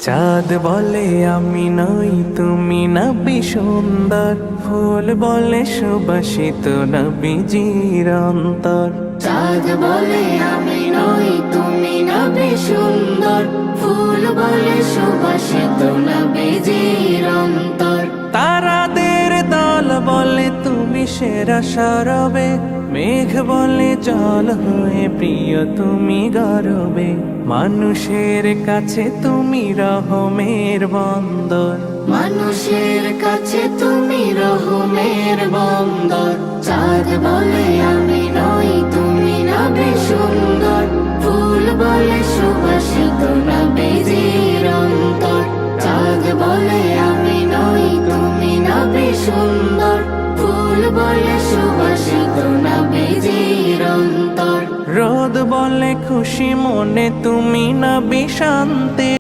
চাঁদ বলে আমি নই তুমি নবী সুন্দর, ফুল বলে সুবাসিত নবীজির অন্তর। চাঁদ বলে আমি নই তুমি নবী সুন্দর, ফুল বলে সুবাসিত নবীজির অন্তর। তারাদের দল বলে তুমি সেরা সরবে, মেঘ বলে জল হয়ে প্রিয় তুমি গরবে। মানুষের কাছে তুমি রহমের বন্দর, মানুষের কাছে তুমি রহমের বন্দর। চাঁদ বলে আমি নই তুমি নবী সুন্দর, ফুল বলে সুবাসিত নবীজির অন্তর। চাঁদ বলে আমি নই তুমি নবী সুন্দর, ফুল বলে সুবাসিত নবীজির অন্তর। রোদ বলে খুশি মনে তুমি নবী শান্তি।